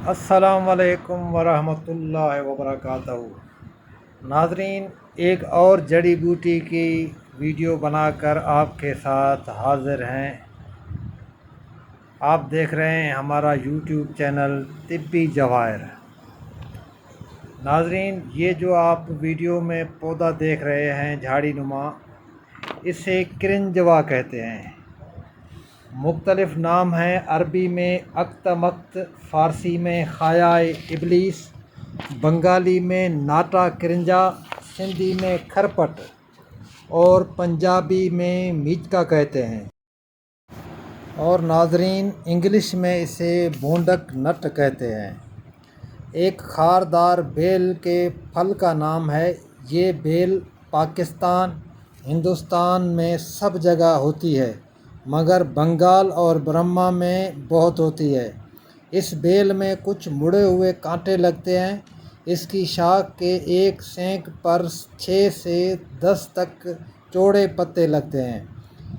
السلام علیکم ورحمۃ اللہ وبرکاتہ۔ ناظرین، ایک اور جڑی بوٹی کی ویڈیو بنا کر آپ کے ساتھ حاضر ہیں۔ آپ دیکھ رہے ہیں ہمارا یوٹیوب چینل طبی جواہر۔ ناظرین، یہ جو آپ ویڈیو میں پودا دیکھ رہے ہیں جھاڑی نما، اسے کرنجوا کہتے ہیں۔ مختلف نام ہیں، عربی میں اکتمکت، فارسی میں خایائے ابلیس، بنگالی میں ناٹا کرنجا، سندھی میں کھرپٹ اور پنجابی میں میچکا کہتے ہیں، اور ناظرین انگلش میں اسے بونڈک نٹ کہتے ہیں۔ ایک خاردار بیل کے پھل کا نام ہے۔ یہ بیل پاکستان، ہندوستان میں سب جگہ ہوتی ہے، مگر بنگال اور برما میں بہت ہوتی ہے۔ اس بیل میں کچھ مڑے ہوئے کانٹے لگتے ہیں۔ اس کی شاخ کے ایک سینک پر 6 سے 10 تک چوڑے پتے لگتے ہیں۔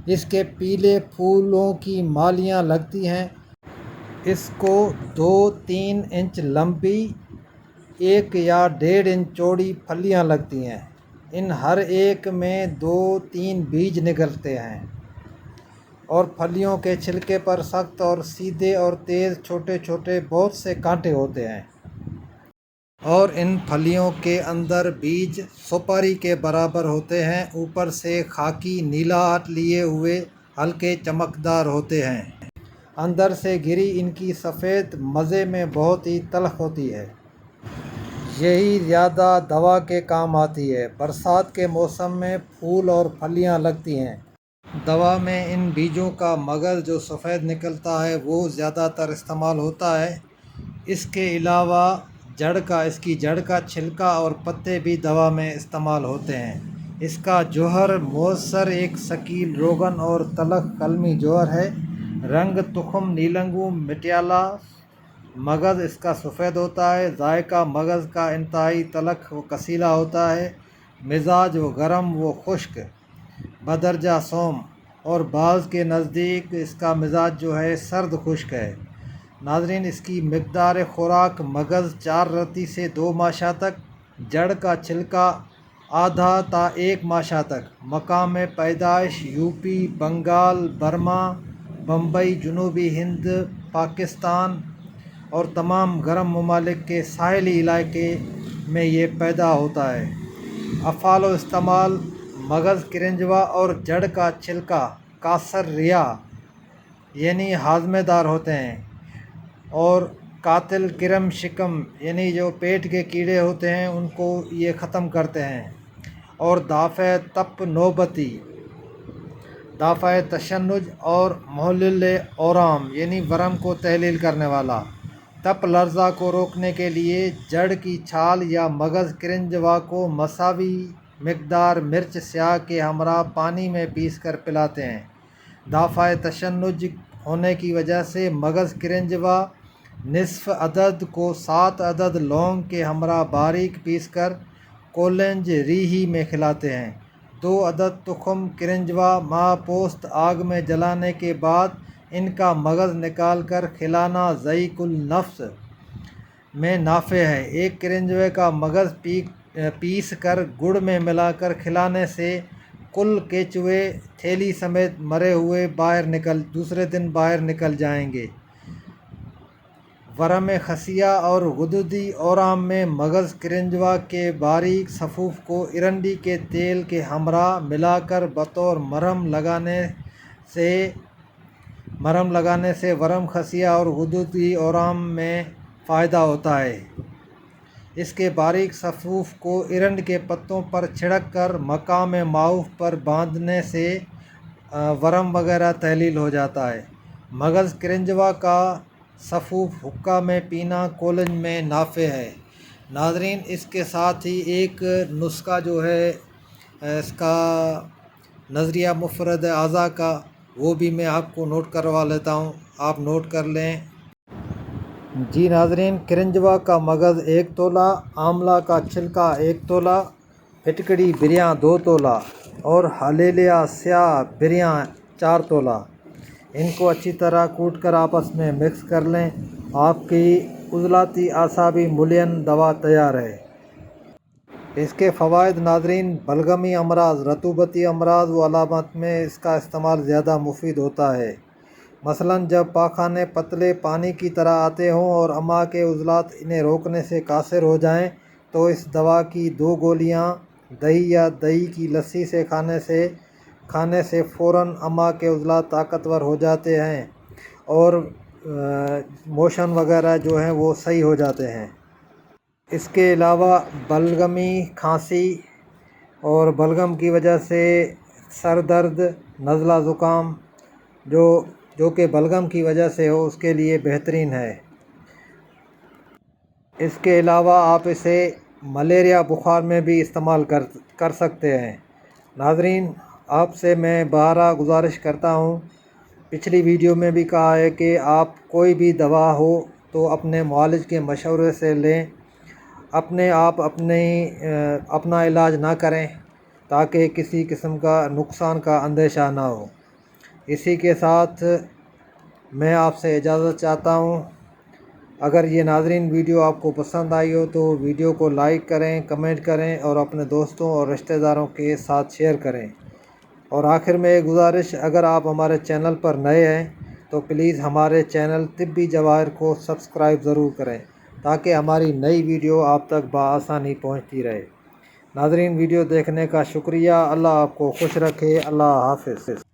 اس کے پیلے پھولوں کی مالیاں لگتی ہیں۔ اس کو 2-3 انچ لمبی، 1 یا 1.5 انچ چوڑی پھلیاں لگتی ہیں۔ ان ہر ایک میں 2-3 بیج نکلتے ہیں، اور پھلیوں کے چھلکے پر سخت اور سیدھے اور تیز چھوٹے چھوٹے بہت سے کانٹے ہوتے ہیں، اور ان پھلیوں کے اندر بیج سپاری کے برابر ہوتے ہیں۔ اوپر سے خاکی نیلاہٹ لیے ہوئے ہلکے چمکدار ہوتے ہیں۔ اندر سے گری ان کی سفید مزے میں بہت ہی تلخ ہوتی ہے۔ یہی زیادہ دوا کے کام آتی ہے۔ برسات کے موسم میں پھول اور پھلیاں لگتی ہیں۔ دوا میں ان بیجوں کا مغز جو سفید نکلتا ہے وہ زیادہ تر استعمال ہوتا ہے۔ اس کے علاوہ اس کی جڑ کا چھلکا اور پتے بھی دوا میں استعمال ہوتے ہیں۔ اس کا جوہر مؤثر ایک ثقیل روغن اور تلخ قلمی جوہر ہے۔ رنگ تخم نیلنگو مٹیالہ، مغز اس کا سفید ہوتا ہے۔ ذائقہ مغز کا انتہائی تلخ و کسیلا ہوتا ہے۔ مزاج و گرم و خشک بدرجہ سوم، اور بعض کے نزدیک اس کا مزاج جو ہے سرد خشک ہے۔ ناظرین، اس کی مقدار خوراک مغز 4 رتی سے 2 ماشا تک، جڑ کا چھلکا آدھا تا 1 ماشا تک۔ مقام پیدائش یوپی، بنگال، برما، بمبئی، جنوبی ہند، پاکستان اور تمام گرم ممالک کے ساحلی علاقے میں یہ پیدا ہوتا ہے۔ افعال و استعمال: مغز کرنجوا اور جڑ کا چھلکا کاثر ریا یعنی ہاضمے دار ہوتے ہیں، اور قاتل کرم شکم یعنی جو پیٹ کے کیڑے ہوتے ہیں ان کو یہ ختم کرتے ہیں، اور دافع تپ نوبتی، دافع تشنج اور محلل اورام یعنی ورم کو تحلیل کرنے والا۔ تپ لرزہ کو روکنے کے لیے جڑ کی چھال یا مغز کرنجوا کو مساوی مقدار مرچ سیاہ کے ہمراہ پانی میں پیس کر پلاتے ہیں۔ دافع تشنج ہونے کی وجہ سے مغز کرنجوا نصف عدد کو 7 عدد لونگ کے ہمراہ باریک پیس کر کولنج ریحی میں کھلاتے ہیں۔ 2 عدد تخم کرنجوا ماہ پوست آگ میں جلانے کے بعد ان کا مغز نکال کر کھلانا ضعیف النفس میں نافع ہے۔ ایک کرنجوے کا مغز پیس کر گڑ میں ملا کر کھلانے سے کل کیچوے تھیلی سمیت مرے ہوئے دوسرے دن باہر نکل جائیں گے۔ ورم خصیہ اور غدودی اورام میں مغز کرنجوا کے باریک صفوف کو ارنڈی کے تیل کے ہمراہ ملا کر بطور مرہم لگانے سے ورم خصیہ اور غدودی اورام میں فائدہ ہوتا ہے۔ اس کے باریک صفوف کو ارنڈ کے پتوں پر چھڑک کر مقام معروف پر باندھنے سے ورم وغیرہ تحلیل ہو جاتا ہے۔ مغز کرنجوا کا صفوف حقہ میں پینا کولنج میں نافع ہے۔ ناظرین، اس کے ساتھ ہی ایک نسخہ جو ہے اس کا نظریہ مفرد اعضاء کا، وہ بھی میں آپ کو نوٹ کروا لیتا ہوں، آپ نوٹ کر لیں۔ جی ناظرین، کرنجوا کا مغز 1 تولہ، آملہ کا چھلکا 1 تولہ، پھٹکڑی بریاں 2 تولہ اور ہلیلیا سیاہ بریاں 4 تولہ۔ ان کو اچھی طرح کوٹ کر آپس میں مکس کر لیں۔ آپ کی عضلاتی اعصابی ملین دوا تیار ہے۔ اس کے فوائد ناظرین، بلغمی امراض، رطوبتی امراض و علامات میں اس کا استعمال زیادہ مفید ہوتا ہے۔ مثلاً جب پاخانے پتلے پانی کی طرح آتے ہوں اور امعاء کے عضلات انہیں روکنے سے قاصر ہو جائیں تو اس دوا کی 2 گولیاں دہی یا دہی کی لسی سے کھانے سے فوراً امعاء کے عضلات طاقتور ہو جاتے ہیں اور موشن وغیرہ جو ہیں وہ صحیح ہو جاتے ہیں۔ اس کے علاوہ بلغمی، کھانسی اور بلغم کی وجہ سے سر درد، نزلہ زکام جو کہ بلغم کی وجہ سے ہو اس کے لیے بہترین ہے۔ اس کے علاوہ آپ اسے ملیریا بخار میں بھی استعمال کر سکتے ہیں۔ ناظرین، آپ سے میں بارہا گزارش کرتا ہوں، پچھلی ویڈیو میں بھی کہا ہے کہ آپ کوئی بھی دوا ہو تو اپنے معالج کے مشورے سے لیں، اپنے آپ اپنا علاج نہ کریں تاکہ کسی قسم کا نقصان کا اندیشہ نہ ہو۔ اسی کے ساتھ میں آپ سے اجازت چاہتا ہوں۔ اگر یہ ناظرین ویڈیو آپ کو پسند آئی ہو تو ویڈیو کو لائک کریں، کمنٹ کریں اور اپنے دوستوں اور رشتہ داروں کے ساتھ شیئر کریں۔ اور آخر میں ایک گزارش، اگر آپ ہمارے چینل پر نئے ہیں تو پلیز ہمارے چینل طبی جواہر کو سبسکرائب ضرور کریں تاکہ ہماری نئی ویڈیو آپ تک بآسانی پہنچتی رہے۔ ناظرین، ویڈیو دیکھنے کا شکریہ۔ اللہ آپ کو خوش رکھے۔ اللہ حافظ۔